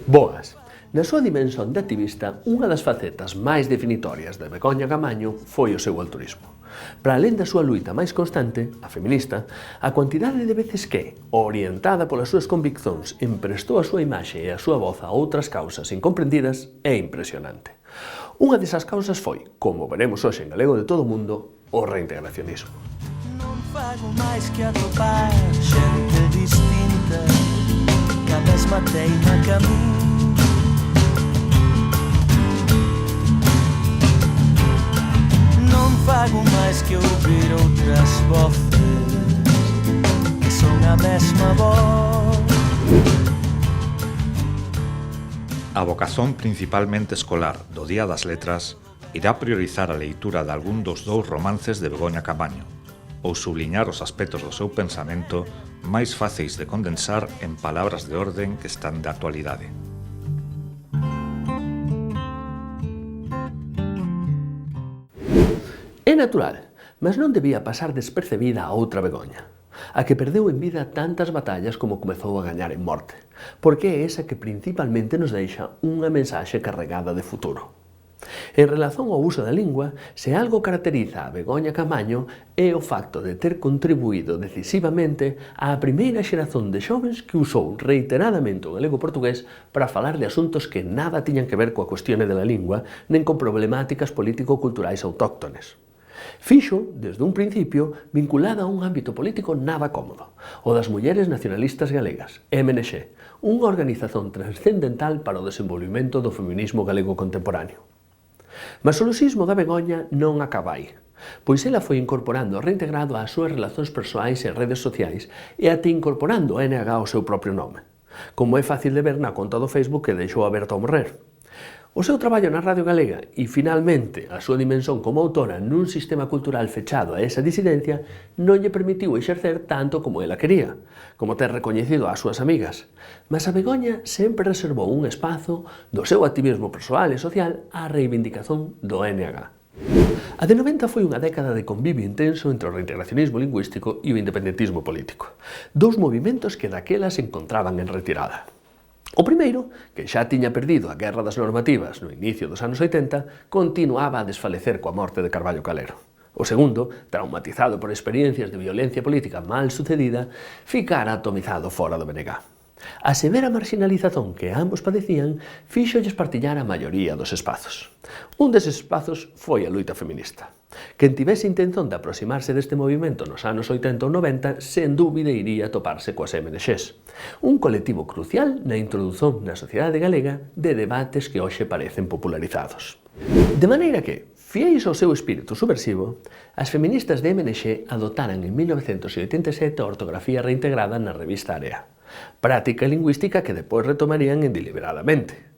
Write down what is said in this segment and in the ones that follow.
Boas. Na súa dimensión de activista, unha das facetas máis definitorias de Begoña Caamaño foi o seu altruismo. Para alén da súa luita máis constante, a feminista, a cuantidade de veces que, orientada polas súas conviccións, emprestou a súa imaxe e a súa voz a outras causas incomprendidas é impresionante. Unha desas causas foi, como veremos hoxe en Galego de todo o mundo, o reintegracionismo. Non fago máis que atopar xente distinta que a mesma teima que a min. Non fago máis que ouvir outras voces que son a mesma voz. A vocazón principalmente escolar do Día das Letras irá priorizar a leitura de algún dos dous romances de Begoña Caamaño, ou subliñar os aspectos do seu pensamento máis fáceis de condensar en palabras de orden que están de actualidade. É natural, mas non debía pasar despercebida a outra Begoña, a que perdeu en vida tantas batallas como comezou a gañar en morte, porque é esa que principalmente nos deixa unha mensaxe carregada de futuro. En relación ao uso da lingua, se algo caracteriza a Begoña Caamaño é o facto de ter contribuído decisivamente á primeira xeración de xovens que usou reiteradamente o galego portugués para falar de asuntos que nada tiñan que ver coa cuestión da lingua nen con problemáticas político-culturais autóctones. Fixo, desde un principio, vinculada a un ámbito político nada cómodo, o das mulleres nacionalistas galegas, MNX, unha organización transcendental para o desenvolvemento do feminismo galego contemporáneo. Mas o luxismo da Begoña non acaba aí, pois ela foi incorporando o reintegrado ás súas relacións persoais e redes sociais e até incorporando o NH ao seu propio nome, como é fácil de ver na conta do Facebook que deixou aberto ao morrer. O seu traballo na Radio Galega e, finalmente, a súa dimensión como autora nun sistema cultural fechado a esa disidencia non lle permitiu exercer tanto como ela quería, como ter recoñecido ás súas amigas. Mas a Begoña sempre reservou un espazo do seu activismo persoal e social á reivindicación do NH. A de 90 foi unha década de convivio intenso entre o reintegracionismo lingüístico e o independentismo político, dous movimentos que daquela se encontraban en retirada. O primeiro, que xa tiña perdido a guerra das normativas no inicio dos anos 80, continuaba a desfalecer coa morte de Carballo Calero. O segundo, traumatizado por experiencias de violencia política mal sucedida, ficara atomizado fora do BNG. A severa marginalización que ambos padecían fíxolles partillar a maioría dos espazos. Un deses espazos foi a loita feminista. Quen tivese intención de aproximarse deste movimento nos anos 80 ou 90, sen dúbida iría toparse coas MNX, un colectivo crucial na introdución na sociedade galega de debates que hoxe parecen popularizados. De maneira que, fiéis ao seu espírito subversivo, as feministas de MNX adotaran en 1987 a ortografía reintegrada na revista Area, práctica lingüística que depois retomarían en Deliberadamente,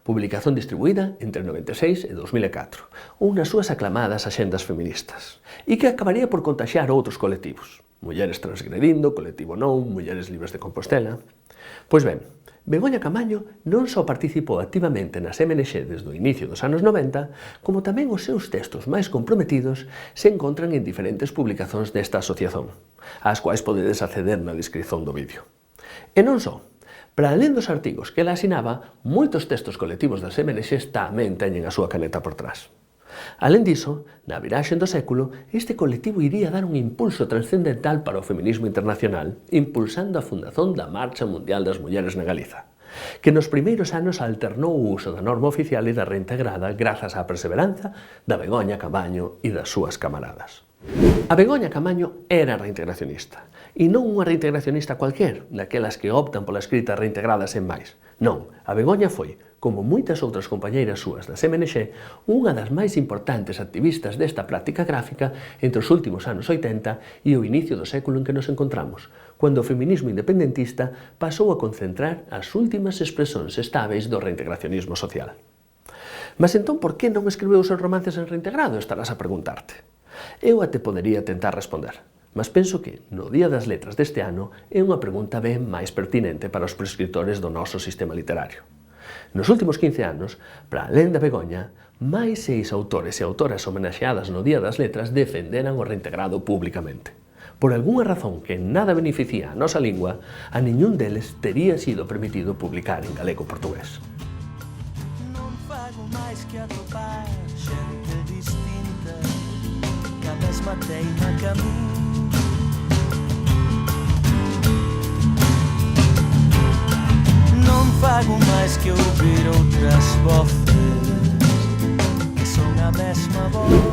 publicación distribuída entre 96 e 2004, unhas súas aclamadas axendas feministas, e que acabaría por contaxiar outros colectivos, Mulleres Transgredindo, Colectivo Non, Mulleres Libres de Compostela. Pois ben, Begoña Caamaño non só participou activamente nas MNX desde o inicio dos anos 90, como tamén os seus textos máis comprometidos se encontran en diferentes publicacións desta asociación, ás quais podedes acceder na descripción do vídeo. E non só, para alén dos artigos que ela asinaba, moitos textos colectivos das MNX tamén teñen a súa caneta por trás. Alén diso, na viraxe do século, este colectivo iría dar un impulso transcendental para o feminismo internacional, impulsando a fundación da Marcha Mundial das Mulleres na Galiza, que nos primeiros anos alternou o uso da norma oficial e da reintegrada grazas á perseveranza da Begoña Caamaño e das súas camaradas. A Begoña Caamaño era reintegracionista, e non unha reintegracionista cualquier, daquelas que optan pola escrita reintegrada sen máis. Non, a Begoña foi, como moitas outras compañeiras súas das MNX, unha das máis importantes activistas desta práctica gráfica entre os últimos anos 80 e o inicio do século en que nos encontramos, cando o feminismo independentista pasou a concentrar as últimas expresións estáveis do reintegracionismo social. Mas entón, por que non escribeu os seus romances en reintegrado, estarás a preguntarte. Eu até podería tentar responder, mas penso que, no Día das Letras deste ano, é unha pregunta ben máis pertinente para os prescriptores do noso sistema literario. Nos últimos 15 anos, para alén da Begoña, máis 6 autores e autoras homenaxeadas no Día das Letras defenderan o reintegrado públicamente. Por algunha razón que nada beneficia a nosa lingua, a niñún deles tería sido permitido publicar en galego-portugués. Non fago máis que atopar xente distinta que a mesma teima que a min. Non fago máis que ouvir outras voces que son a mesma voz.